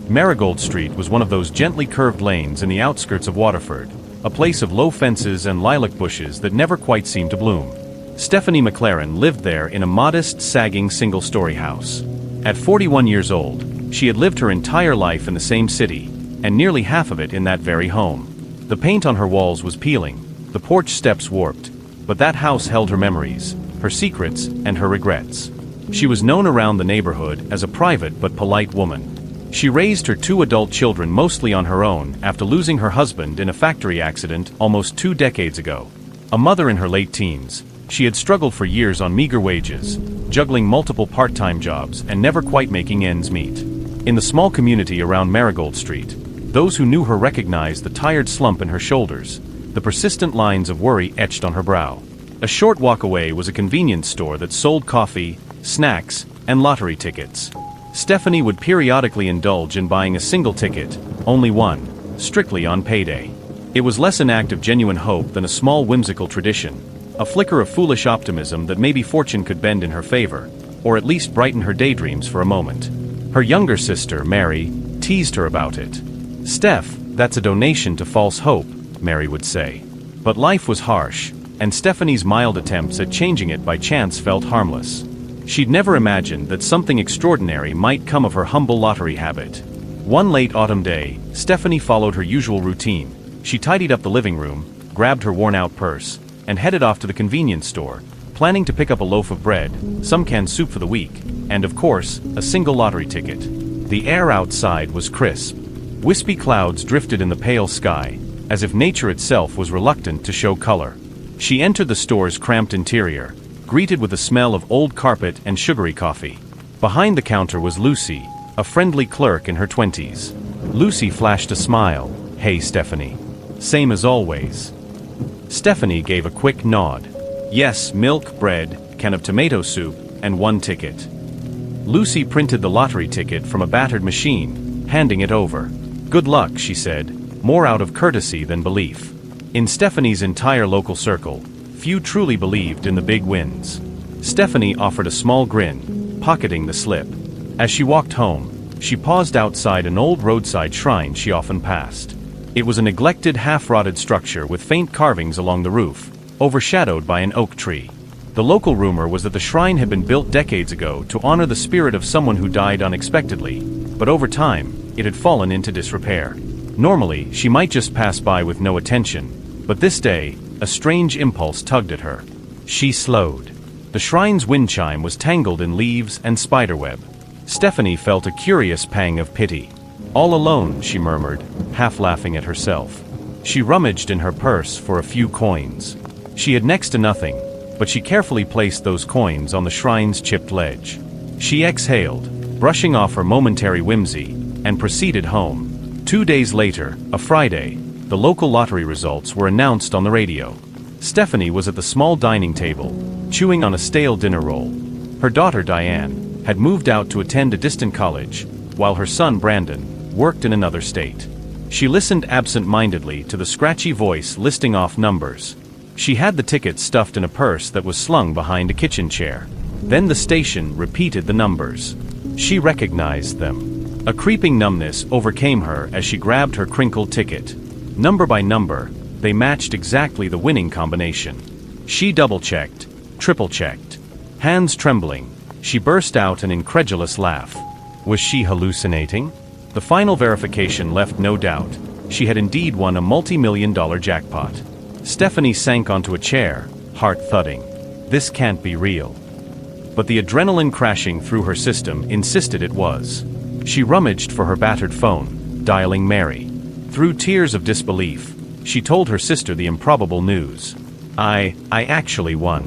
Marigold Street was one of those gently curved lanes in the outskirts of Waterford, a place of low fences and lilac bushes that never quite seemed to bloom. Stephanie McLaren lived there in a modest, sagging single-story house. At 41 years old, she had lived her entire life in the same city, and nearly half of it in that very home. The paint on her walls was peeling, the porch steps warped, but that house held her memories, her secrets, and her regrets. She was known around the neighborhood as a private but polite woman. She raised her 2 adult children mostly on her own after losing her husband in a factory accident almost 2 decades ago. A mother in her late teens, she had struggled for years on meager wages, juggling multiple part-time jobs and never quite making ends meet. In the small community around Marigold Street, those who knew her recognized the tired slump in her shoulders, the persistent lines of worry etched on her brow. A short walk away was a convenience store that sold coffee, snacks, and lottery tickets. Stephanie would periodically indulge in buying a single ticket, only one, strictly on payday. It was less an act of genuine hope than a small whimsical tradition, a flicker of foolish optimism that maybe fortune could bend in her favor, or at least brighten her daydreams for a moment. Her younger sister, Mary, teased her about it. "Steph, that's a donation to false hope," Mary would say. But life was harsh, and Stephanie's mild attempts at changing it by chance felt harmless. She'd never imagined that something extraordinary might come of her humble lottery habit. One late autumn day, Stephanie followed her usual routine. She tidied up the living room, grabbed her worn-out purse, and headed off to the convenience store, planning to pick up a loaf of bread, some canned soup for the week, and of course, a single lottery ticket. The air outside was crisp. Wispy clouds drifted in the pale sky, as if nature itself was reluctant to show color. She entered the store's cramped interior, greeted with the smell of old carpet and sugary coffee. Behind the counter was Lucy, a friendly clerk in her 20s. Lucy flashed a smile. "Hey, Stephanie." "Same as always." Stephanie gave a quick nod. "Yes, milk, bread, can of tomato soup, and 1 ticket." Lucy printed the lottery ticket from a battered machine, handing it over. "Good luck," she said, more out of courtesy than belief. In Stephanie's entire local circle, few truly believed in the big wins. Stephanie offered a small grin, pocketing the slip. As she walked home, she paused outside an old roadside shrine she often passed. It was a neglected, half-rotted structure with faint carvings along the roof, overshadowed by an oak tree. The local rumor was that the shrine had been built decades ago to honor the spirit of someone who died unexpectedly, but over time, it had fallen into disrepair. Normally, she might just pass by with no attention, but this day, a strange impulse tugged at her. She slowed. The shrine's wind chime was tangled in leaves and spiderweb. Stephanie felt a curious pang of pity. "All alone," she murmured, half laughing at herself. She rummaged in her purse for a few coins. She had next to nothing, but she carefully placed those coins on the shrine's chipped ledge. She exhaled, brushing off her momentary whimsy, and proceeded home. 2 days later, a Friday, the local lottery results were announced on the radio. Stephanie was at the small dining table, chewing on a stale dinner roll. Her daughter Diane had moved out to attend a distant college, while her son Brandon worked in another state. She listened absent-mindedly to the scratchy voice listing off numbers. She had the tickets stuffed in a purse that was slung behind a kitchen chair. Then the station repeated the numbers. She recognized them. A creeping numbness overcame her as she grabbed her crinkled ticket. Number by number, they matched exactly the winning combination. She double-checked, triple-checked. Hands trembling, she burst out an incredulous laugh. Was she hallucinating? The final verification left no doubt. She had indeed won a multi-million-dollar jackpot. Stephanie sank onto a chair, heart thudding. This can't be real. But the adrenaline crashing through her system insisted it was. She rummaged for her battered phone, dialing Mary. Through tears of disbelief, she told her sister the improbable news. I actually won."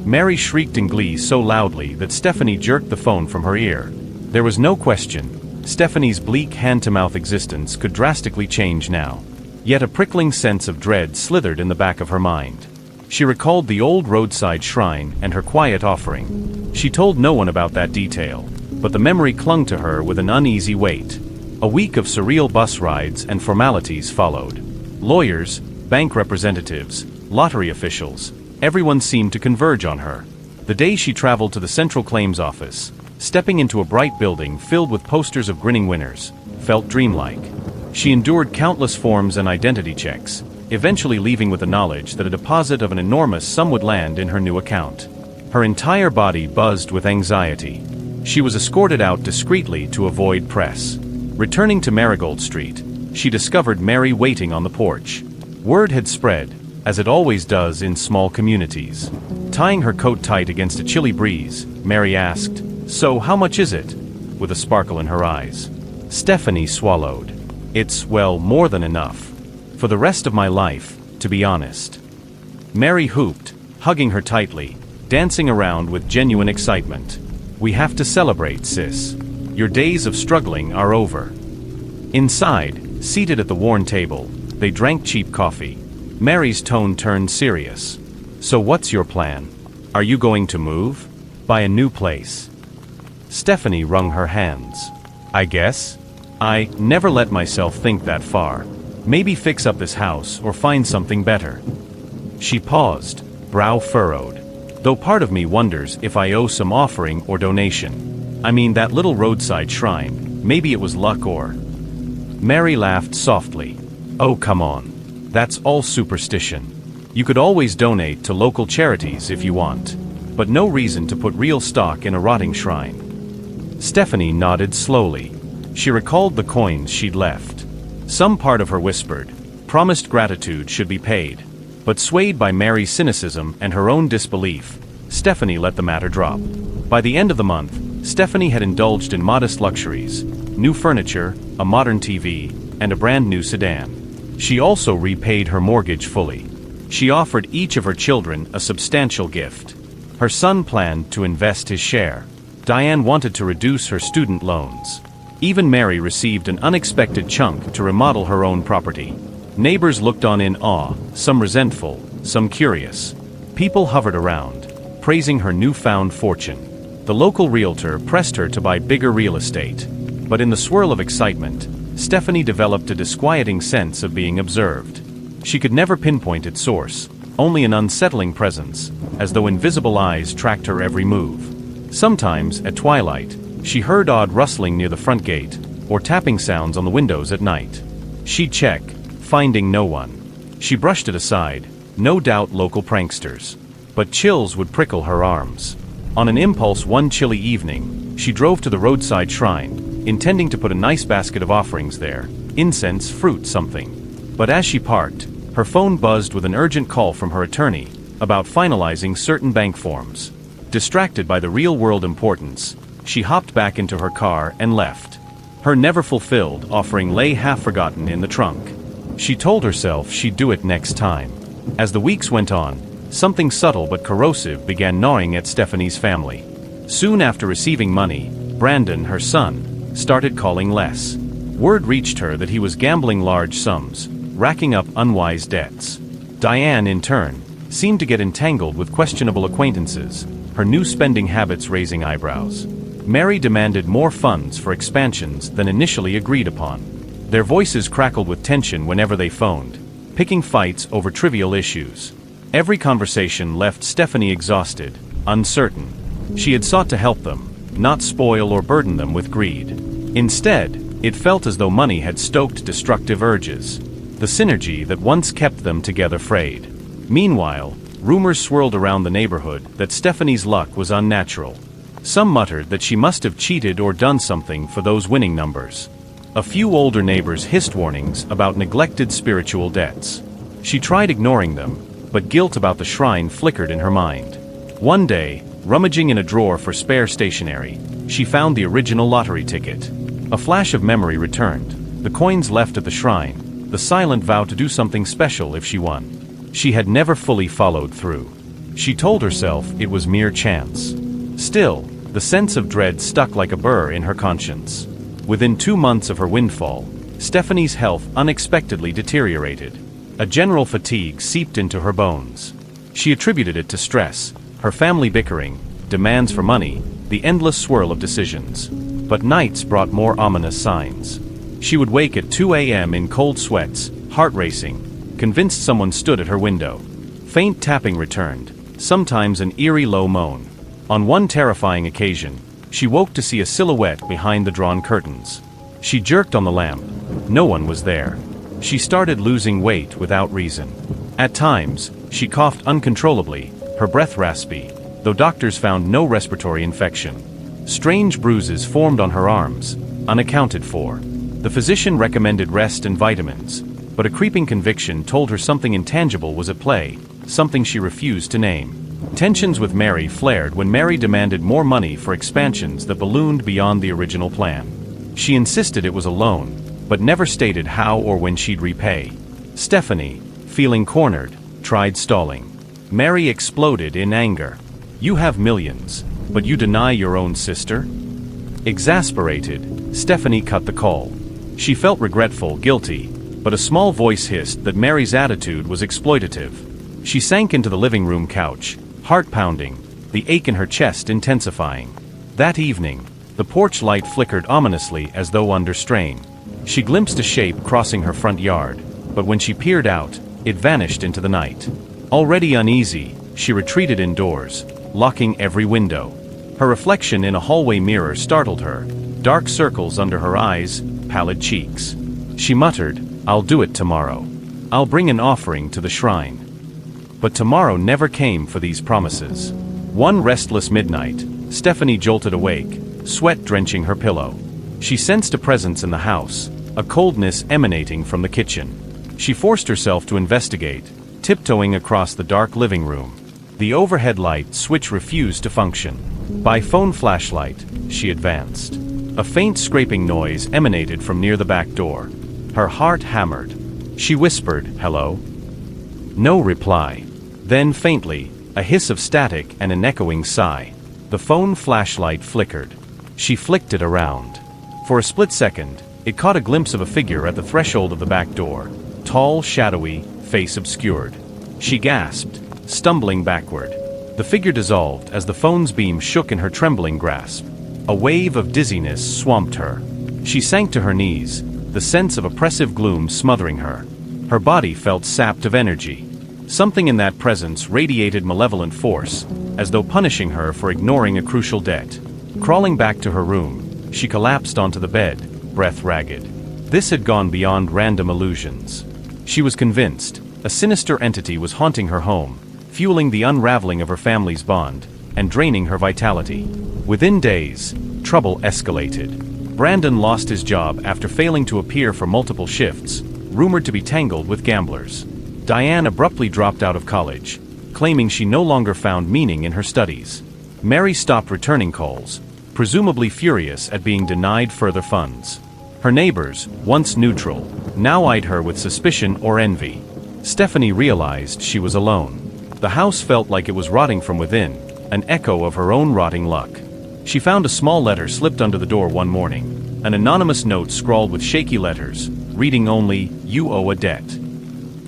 Mary shrieked in glee so loudly that Stephanie jerked the phone from her ear. There was no question. Stephanie's bleak hand-to-mouth existence could drastically change now. Yet a prickling sense of dread slithered in the back of her mind. She recalled the old roadside shrine and her quiet offering. She told no one about that detail, but the memory clung to her with an uneasy weight. A week of surreal bus rides and formalities followed. Lawyers, bank representatives, lottery officials, everyone seemed to converge on her. The day she traveled to the Central Claims Office, stepping into a bright building filled with posters of grinning winners, felt dreamlike. She endured countless forms and identity checks, eventually leaving with the knowledge that a deposit of an enormous sum would land in her new account. Her entire body buzzed with anxiety. She was escorted out discreetly to avoid press. Returning to Marigold Street, she discovered Mary waiting on the porch. Word had spread, as it always does in small communities. Tying her coat tight against a chilly breeze, Mary asked, "So how much is it?" with a sparkle in her eyes. Stephanie swallowed. "It's, well, more than enough. For the rest of my life, to be honest." Mary whooped, hugging her tightly, dancing around with genuine excitement. "We have to celebrate, sis. Your days of struggling are over." Inside, seated at the worn table, they drank cheap coffee. Mary's tone turned serious. "So what's your plan? Are you going to move? Buy a new place?" Stephanie wrung her hands. "I guess. I never let myself think that far. Maybe fix up this house or find something better." She paused, brow furrowed. "Though part of me wonders if I owe some offering or donation. I mean, that little roadside shrine, maybe it was luck or—" Mary laughed softly. "Oh, come on. That's all superstition. You could always donate to local charities if you want. But no reason to put real stock in a rotting shrine." Stephanie nodded slowly. She recalled the coins she'd left. Some part of her whispered, promised gratitude should be paid. But swayed by Mary's cynicism and her own disbelief, Stephanie let the matter drop. By the end of the month, Stephanie had indulged in modest luxuries: new furniture, a modern TV, and a brand new sedan. She also repaid her mortgage fully. She offered each of her children a substantial gift. Her son planned to invest his share. Diane wanted to reduce her student loans. Even Mary received an unexpected chunk to remodel her own property. Neighbors looked on in awe, some resentful, some curious. People hovered around, praising her newfound fortune. The local realtor pressed her to buy bigger real estate. But in the swirl of excitement, Stephanie developed a disquieting sense of being observed. She could never pinpoint its source, only an unsettling presence, as though invisible eyes tracked her every move. Sometimes, at twilight, she heard odd rustling near the front gate, or tapping sounds on the windows at night. She'd check, finding no one. She brushed it aside, no doubt local pranksters. But chills would prickle her arms. On an impulse one chilly evening, she drove to the roadside shrine, intending to put a nice basket of offerings there, incense, fruit, something. But as she parked, her phone buzzed with an urgent call from her attorney about finalizing certain bank forms. Distracted by the real-world importance, she hopped back into her car and left. Her never-fulfilled offering lay half-forgotten in the trunk. She told herself she'd do it next time. As the weeks went on, something subtle but corrosive began gnawing at Stephanie's family. Soon after receiving money, Brandon, her son, started calling less. Word reached her that he was gambling large sums, racking up unwise debts. Diane, in turn, seemed to get entangled with questionable acquaintances, her new spending habits raising eyebrows. Mary demanded more funds for expansions than initially agreed upon. Their voices crackled with tension whenever they phoned, picking fights over trivial issues. Every conversation left Stephanie exhausted, uncertain. She had sought to help them, not spoil or burden them with greed. Instead, it felt as though money had stoked destructive urges. The synergy that once kept them together frayed. Meanwhile, rumors swirled around the neighborhood that Stephanie's luck was unnatural. Some muttered that she must have cheated or done something for those winning numbers. A few older neighbors hissed warnings about neglected spiritual debts. She tried ignoring them, but guilt about the shrine flickered in her mind. One day, rummaging in a drawer for spare stationery, she found the original lottery ticket. A flash of memory returned, the coins left at the shrine, the silent vow to do something special if she won. She had never fully followed through. She told herself it was mere chance. Still, the sense of dread stuck like a burr in her conscience. Within 2 months of her windfall, Stephanie's health unexpectedly deteriorated. A general fatigue seeped into her bones. She attributed it to stress, her family bickering, demands for money, the endless swirl of decisions. But nights brought more ominous signs. She would wake at 2 a.m. in cold sweats, heart racing, convinced someone stood at her window. Faint tapping returned, sometimes an eerie low moan. On one terrifying occasion, She woke to see a silhouette behind the drawn curtains. She jerked on the lamp. No one was there. She started losing weight without reason. At times, she coughed uncontrollably, her breath raspy, though doctors found no respiratory infection. Strange bruises formed on her arms, unaccounted for. The physician recommended rest and vitamins, but a creeping conviction told her something intangible was at play, something she refused to name. Tensions with Mary flared when Mary demanded more money for expansions that ballooned beyond the original plan. She insisted it was a loan, but never stated how or when she'd repay. Stephanie, feeling cornered, tried stalling. Mary exploded in anger. "You have millions, but you deny your own sister?" Exasperated, Stephanie cut the call. She felt regretful, guilty, but a small voice hissed that Mary's attitude was exploitative. She sank into the living room couch, heart pounding, the ache in her chest intensifying. That evening, the porch light flickered ominously as though under strain. She glimpsed a shape crossing her front yard, but when she peered out, it vanished into the night. Already uneasy, she retreated indoors, locking every window. Her reflection in a hallway mirror startled her, dark circles under her eyes, pallid cheeks. She muttered, "I'll do it tomorrow. I'll bring an offering to the shrine." But tomorrow never came for these promises. One restless midnight, Stephanie jolted awake, sweat drenching her pillow. She sensed a presence in the house, a coldness emanating from the kitchen. She forced herself to investigate, tiptoeing across the dark living room. The overhead light switch refused to function. By phone flashlight, she advanced. A faint scraping noise emanated from near the back door. Her heart hammered. She whispered, "Hello?" No reply. Then faintly, a hiss of static and an echoing sigh. The phone flashlight flickered. She flicked it around. For a split second, it caught a glimpse of a figure at the threshold of the back door. Tall, shadowy, face obscured. She gasped, stumbling backward. The figure dissolved as the phone's beam shook in her trembling grasp. A wave of dizziness swamped her. She sank to her knees, the sense of oppressive gloom smothering her. Her body felt sapped of energy. Something in that presence radiated malevolent force, as though punishing her for ignoring a crucial debt. Crawling back to her room, she collapsed onto the bed, breath ragged. This had gone beyond random illusions. She was convinced a sinister entity was haunting her home, fueling the unraveling of her family's bond, and draining her vitality. Within days, trouble escalated. Brandon lost his job after failing to appear for multiple shifts, rumored to be tangled with gamblers. Diane abruptly dropped out of college, claiming she no longer found meaning in her studies. Mary stopped returning calls, presumably furious at being denied further funds. Her neighbors, once neutral, now eyed her with suspicion or envy. Stephanie realized she was alone. The house felt like it was rotting from within, an echo of her own rotting luck. She found a small letter slipped under the door one morning, an anonymous note scrawled with shaky letters, reading only, "You owe a debt."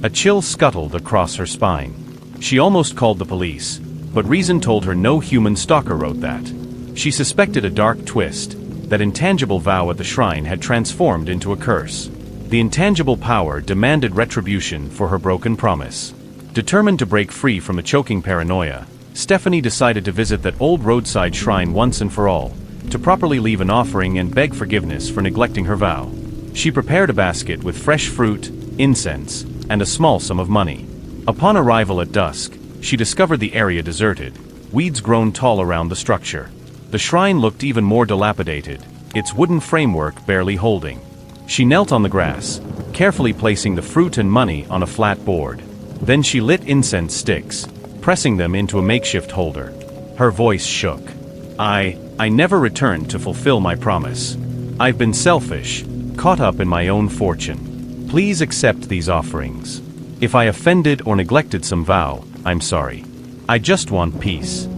A chill scuttled across her spine. She almost called the police, but reason told her no human stalker wrote that. She suspected a dark twist, that intangible vow at the shrine had transformed into a curse. The intangible power demanded retribution for her broken promise. Determined to break free from the choking paranoia, Stephanie decided to visit that old roadside shrine once and for all, to properly leave an offering and beg forgiveness for neglecting her vow. She prepared a basket with fresh fruit, incense, and a small sum of money. Upon arrival at dusk, she discovered the area deserted, weeds grown tall around the structure. The shrine looked even more dilapidated, its wooden framework barely holding. She knelt on the grass, carefully placing the fruit and money on a flat board. Then she lit incense sticks, pressing them into a makeshift holder. Her voice shook. I never returned to fulfill my promise. I've been selfish, caught up in my own fortune. Please accept these offerings. If I offended or neglected some vow, I'm sorry. I just want peace.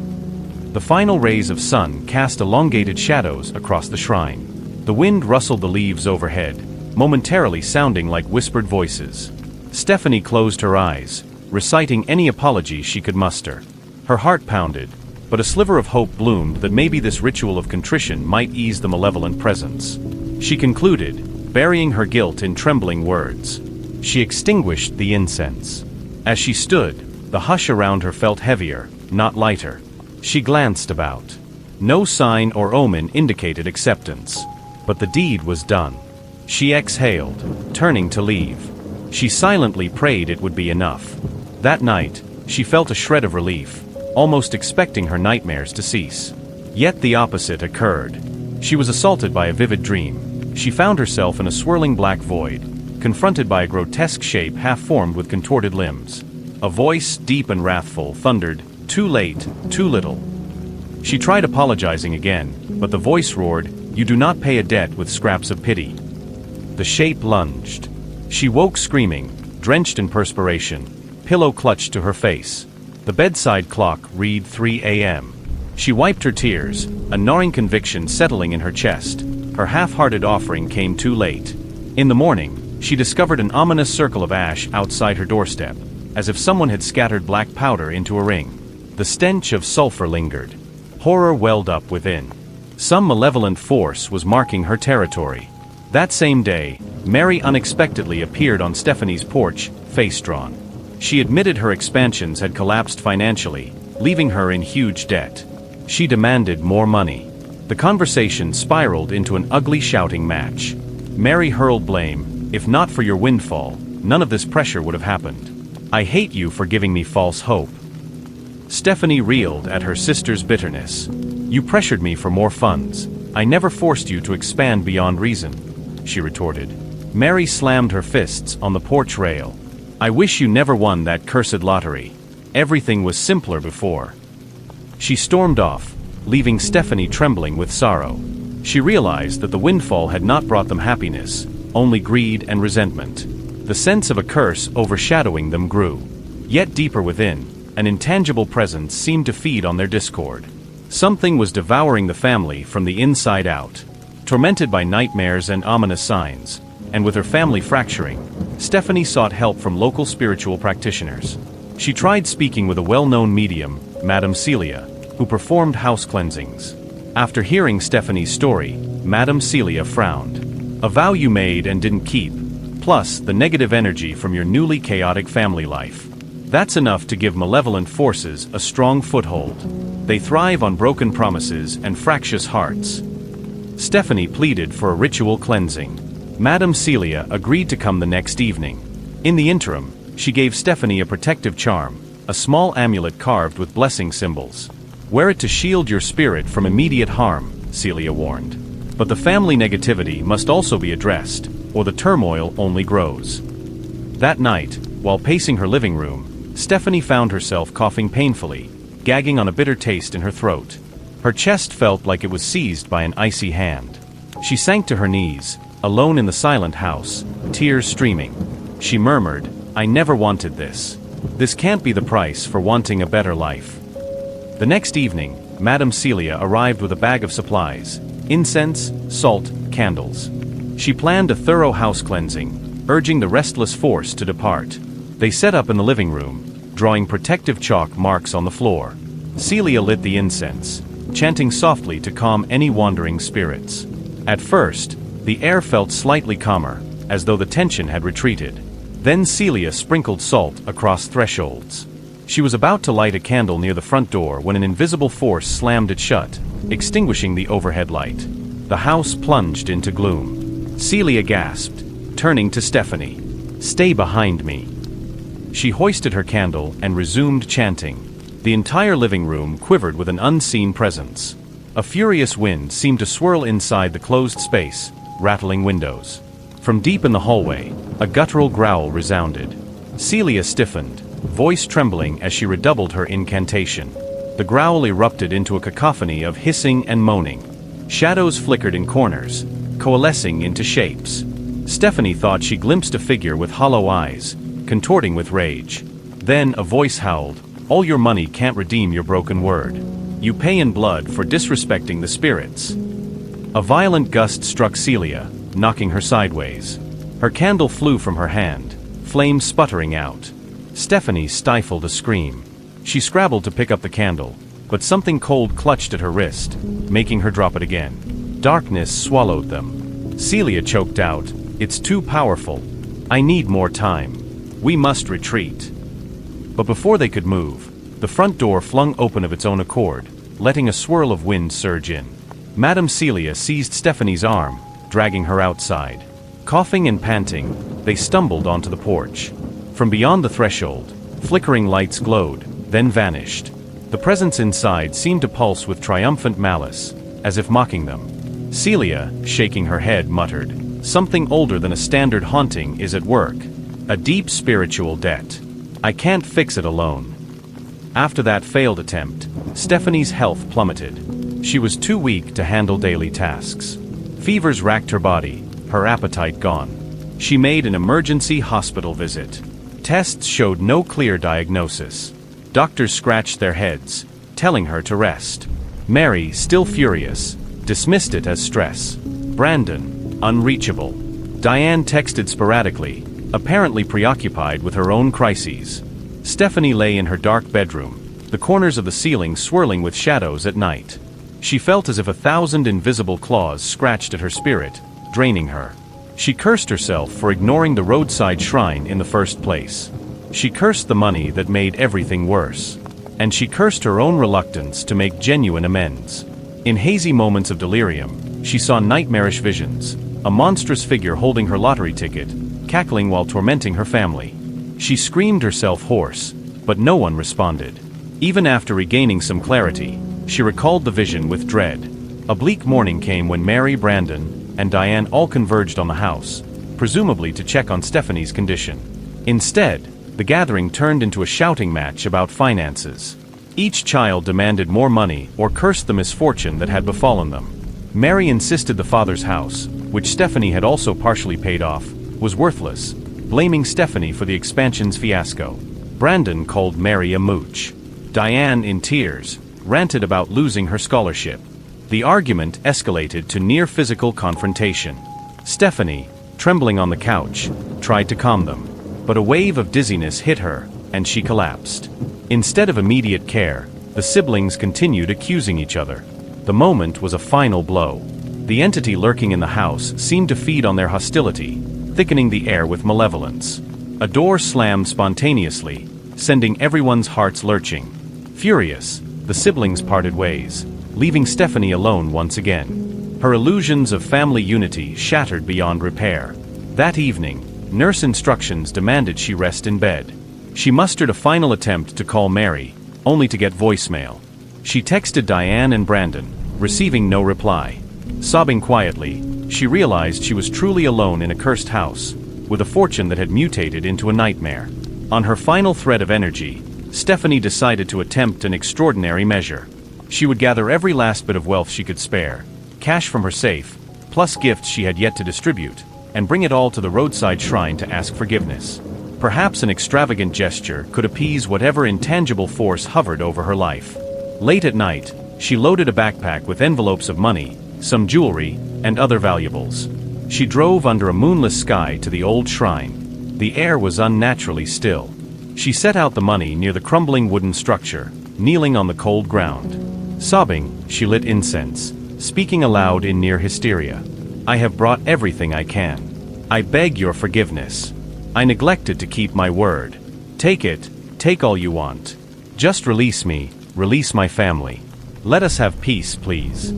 The final rays of sun cast elongated shadows across the shrine. The wind rustled the leaves overhead, momentarily sounding like whispered voices. Stephanie closed her eyes, reciting any apology she could muster. Her heart pounded, but a sliver of hope bloomed that maybe this ritual of contrition might ease the malevolent presence. She concluded, burying her guilt in trembling words. She extinguished the incense. As she stood, the hush around her felt heavier, not lighter. She glanced about. No sign or omen indicated acceptance. But the deed was done. She exhaled, turning to leave. She silently prayed it would be enough. That night, she felt a shred of relief, almost expecting her nightmares to cease. Yet the opposite occurred. She was assaulted by a vivid dream. She found herself in a swirling black void, confronted by a grotesque shape half-formed with contorted limbs. A voice, deep and wrathful, thundered, "Too late, too little." She tried apologizing again, but the voice roared, "You do not pay a debt with scraps of pity." The shape lunged. She woke screaming, drenched in perspiration, pillow clutched to her face. The bedside clock read 3 a.m. She wiped her tears, a gnawing conviction settling in her chest. Her half-hearted offering came too late. In the morning, she discovered an ominous circle of ash outside her doorstep, as if someone had scattered black powder into a ring. The stench of sulfur lingered. Horror welled up within. Some malevolent force was marking her territory. That same day, Mary unexpectedly appeared on Stephanie's porch, face drawn. She admitted her expansions had collapsed financially, leaving her in huge debt. She demanded more money. The conversation spiraled into an ugly shouting match. Mary hurled blame. "If not for your windfall, none of this pressure would have happened. I hate you for giving me false hope." Stephanie reeled at her sister's bitterness. "You pressured me for more funds. I never forced you to expand beyond reason," she retorted. Mary slammed her fists on the porch rail. "I wish you never won that cursed lottery. Everything was simpler before." She stormed off, leaving Stephanie trembling with sorrow. She realized that the windfall had not brought them happiness, only greed and resentment. The sense of a curse overshadowing them grew. Yet deeper within, an intangible presence seemed to feed on their discord. Something was devouring the family from the inside out. Tormented by nightmares and ominous signs, and with her family fracturing, Stephanie sought help from local spiritual practitioners. She tried speaking with a well-known medium, Madame Celia, who performed house cleansings. After hearing Stephanie's story, Madame Celia frowned. "A vow you made and didn't keep, plus the negative energy from your newly chaotic family life. That's enough to give malevolent forces a strong foothold. They thrive on broken promises and fractious hearts." Stephanie pleaded for a ritual cleansing. Madame Celia agreed to come the next evening. In the interim, she gave Stephanie a protective charm, a small amulet carved with blessing symbols. "Wear it to shield your spirit from immediate harm," Celia warned. "But the family negativity must also be addressed, or the turmoil only grows." That night, while pacing her living room, Stephanie found herself coughing painfully, gagging on a bitter taste in her throat. Her chest felt like it was seized by an icy hand. She sank to her knees, alone in the silent house, tears streaming. She murmured, "I never wanted this. This can't be the price for wanting a better life." The next evening, Madame Celia arrived with a bag of supplies: incense, salt, candles. She planned a thorough house cleansing, urging the restless force to depart. They set up in the living room, drawing protective chalk marks on the floor. Celia lit the incense, chanting softly to calm any wandering spirits. At first, the air felt slightly calmer, as though the tension had retreated. Then Celia sprinkled salt across thresholds. She was about to light a candle near the front door when an invisible force slammed it shut, extinguishing the overhead light. The house plunged into gloom. Celia gasped, turning to Stephanie. "Stay behind me." She hoisted her candle and resumed chanting. The entire living room quivered with an unseen presence. A furious wind seemed to swirl inside the closed space, rattling windows. From deep in the hallway, a guttural growl resounded. Celia stiffened, voice trembling as she redoubled her incantation. The growl erupted into a cacophony of hissing and moaning. Shadows flickered in corners, coalescing into shapes. Stephanie thought she glimpsed a figure with hollow eyes, contorting with rage. Then a voice howled, "All your money can't redeem your broken word. You pay in blood for disrespecting the spirits." A violent gust struck Celia, knocking her sideways. Her candle flew from her hand, flames sputtering out. Stephanie stifled a scream. She scrabbled to pick up the candle, but something cold clutched at her wrist, making her drop it again. Darkness swallowed them. Celia choked out, "It's too powerful. I need more time. We must retreat." But before they could move, the front door flung open of its own accord, letting a swirl of wind surge in. Madame Celia seized Stephanie's arm, dragging her outside. Coughing and panting, they stumbled onto the porch. From beyond the threshold, flickering lights glowed, then vanished. The presence inside seemed to pulse with triumphant malice, as if mocking them. Celia, shaking her head, muttered, "Something older than a standard haunting is at work. A deep spiritual debt. I can't fix it alone." After that failed attempt, Stephanie's health plummeted. She was too weak to handle daily tasks. Fevers racked her body, her appetite gone. She made an emergency hospital visit. Tests showed no clear diagnosis. Doctors scratched their heads, telling her to rest. Mary, still furious, dismissed it as stress. Brandon, unreachable. Diane texted sporadically, apparently preoccupied with her own crises. Stephanie lay in her dark bedroom, the corners of the ceiling swirling with shadows at night. She felt as if 1,000 invisible claws scratched at her spirit, draining her. She cursed herself for ignoring the roadside shrine in the first place. She cursed the money that made everything worse. And she cursed her own reluctance to make genuine amends. In hazy moments of delirium, she saw nightmarish visions, a monstrous figure holding her lottery ticket, cackling while tormenting her family. She screamed herself hoarse, but no one responded. Even after regaining some clarity, she recalled the vision with dread. A bleak morning came when Mary, Brandon, and Diane all converged on the house, presumably to check on Stephanie's condition. Instead, the gathering turned into a shouting match about finances. Each child demanded more money or cursed the misfortune that had befallen them. Mary insisted the father's house, which Stephanie had also partially paid off, was worthless, blaming Stephanie for the expansion's fiasco. Brandon called Mary a mooch. Diane, in tears, ranted about losing her scholarship. The argument escalated to near physical confrontation. Stephanie, trembling on the couch, tried to calm them, but a wave of dizziness hit her, and she collapsed. Instead of immediate care, the siblings continued accusing each other. The moment was a final blow. The entity lurking in the house seemed to feed on their hostility, thickening the air with malevolence. A door slammed spontaneously, sending everyone's hearts lurching. Furious, the siblings parted ways, leaving Stephanie alone once again. Her illusions of family unity shattered beyond repair. That evening, nurse instructions demanded she rest in bed. She mustered a final attempt to call Mary, only to get voicemail. She texted Diane and Brandon, receiving no reply. Sobbing quietly, she realized she was truly alone in a cursed house, with a fortune that had mutated into a nightmare. On her final thread of energy, Stephanie decided to attempt an extraordinary measure. She would gather every last bit of wealth she could spare, cash from her safe, plus gifts she had yet to distribute, and bring it all to the roadside shrine to ask forgiveness. Perhaps an extravagant gesture could appease whatever intangible force hovered over her life. Late at night, she loaded a backpack with envelopes of money, some jewelry, and other valuables. She drove under a moonless sky to the old shrine. The air was unnaturally still. She set out the money near the crumbling wooden structure, kneeling on the cold ground. Sobbing, she lit incense, speaking aloud in near hysteria. "I have brought everything I can. I beg your forgiveness. I neglected to keep my word. Take it, take all you want. Just release me, release my family. Let us have peace, please."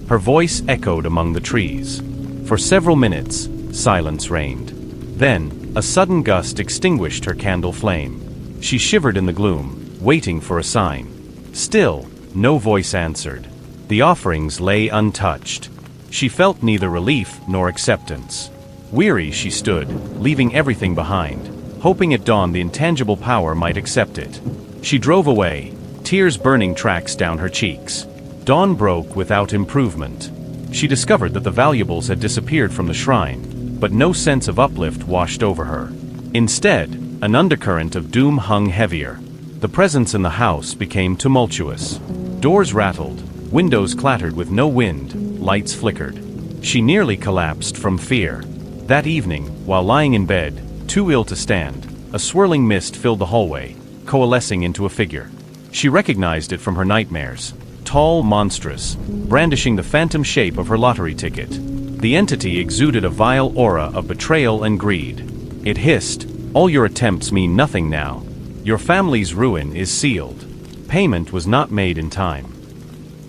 Her voice echoed among the trees. For several minutes, silence reigned. Then, a sudden gust extinguished her candle flame. She shivered in the gloom, waiting for a sign. Still, no voice answered. The offerings lay untouched. She felt neither relief nor acceptance. Weary, she stood, leaving everything behind, hoping at dawn the intangible power might accept it. She drove away, tears burning tracks down her cheeks. Dawn broke without improvement. She discovered that the valuables had disappeared from the shrine, but no sense of uplift washed over her. Instead, an undercurrent of doom hung heavier. The presence in the house became tumultuous. Doors rattled, windows clattered with no wind, lights flickered. She nearly collapsed from fear. That evening, while lying in bed, too ill to stand, a swirling mist filled the hallway, coalescing into a figure. She recognized it from her nightmares. Tall, monstrous, brandishing the phantom shape of her lottery ticket. The entity exuded a vile aura of betrayal and greed. It hissed, "All your attempts mean nothing now. Your family's ruin is sealed." Payment was not made in time.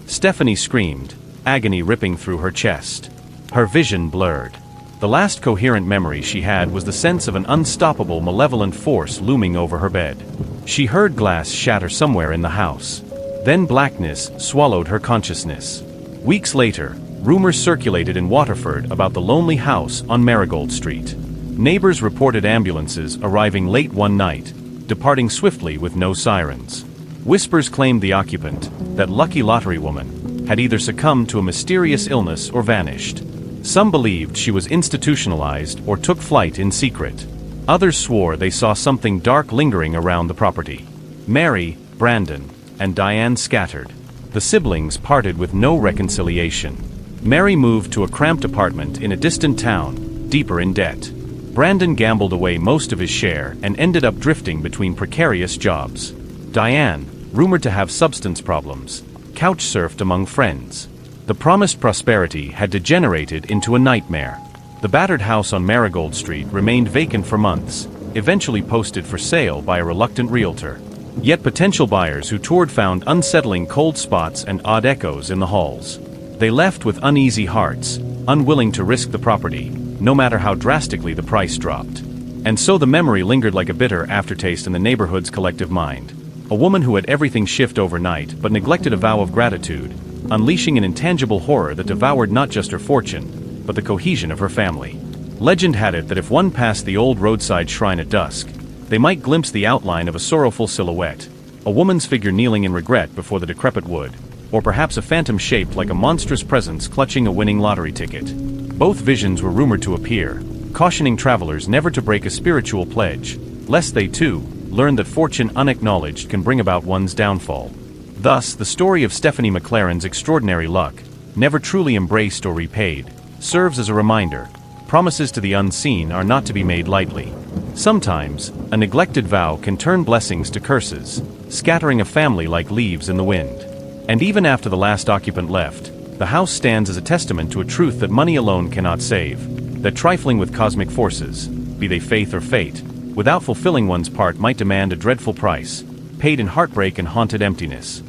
Stephanie screamed, agony ripping through her chest. Her vision blurred. The last coherent memory she had was the sense of an unstoppable malevolent force looming over her bed. She heard glass shatter somewhere in the house. Then blackness swallowed her consciousness. Weeks later, rumors circulated in Waterford about the lonely house on Marigold Street. Neighbors reported ambulances arriving late one night, departing swiftly with no sirens. Whispers claimed the occupant, that lucky lottery woman, had either succumbed to a mysterious illness or vanished. Some believed she was institutionalized or took flight in secret. Others swore they saw something dark lingering around the property. Mary, Brandon, and Diane scattered. The siblings parted with no reconciliation. Mary moved to a cramped apartment in a distant town, deeper in debt. Brandon gambled away most of his share and ended up drifting between precarious jobs. Diane, rumored to have substance problems, couch-surfed among friends. The promised prosperity had degenerated into a nightmare. The battered house on Marigold Street remained vacant for months, eventually posted for sale by a reluctant realtor. Yet potential buyers who toured found unsettling cold spots and odd echoes in the halls. They left with uneasy hearts, unwilling to risk the property, no matter how drastically the price dropped. And so the memory lingered like a bitter aftertaste in the neighborhood's collective mind. A woman who had everything shift overnight but neglected a vow of gratitude, unleashing an intangible horror that devoured not just her fortune, but the cohesion of her family. Legend had it that if one passed the old roadside shrine at dusk, they might glimpse the outline of a sorrowful silhouette, a woman's figure kneeling in regret before the decrepit wood, or perhaps a phantom shaped like a monstrous presence clutching a winning lottery ticket. Both visions were rumored to appear, cautioning travelers never to break a spiritual pledge, lest they too learn that fortune unacknowledged can bring about one's downfall. Thus, the story of Stephanie McLaren's extraordinary luck, never truly embraced or repaid, serves as a reminder: promises to the unseen are not to be made lightly. Sometimes, a neglected vow can turn blessings to curses, scattering a family like leaves in the wind. And even after the last occupant left, the house stands as a testament to a truth that money alone cannot save, that trifling with cosmic forces, be they faith or fate, without fulfilling one's part might demand a dreadful price, paid in heartbreak and haunted emptiness.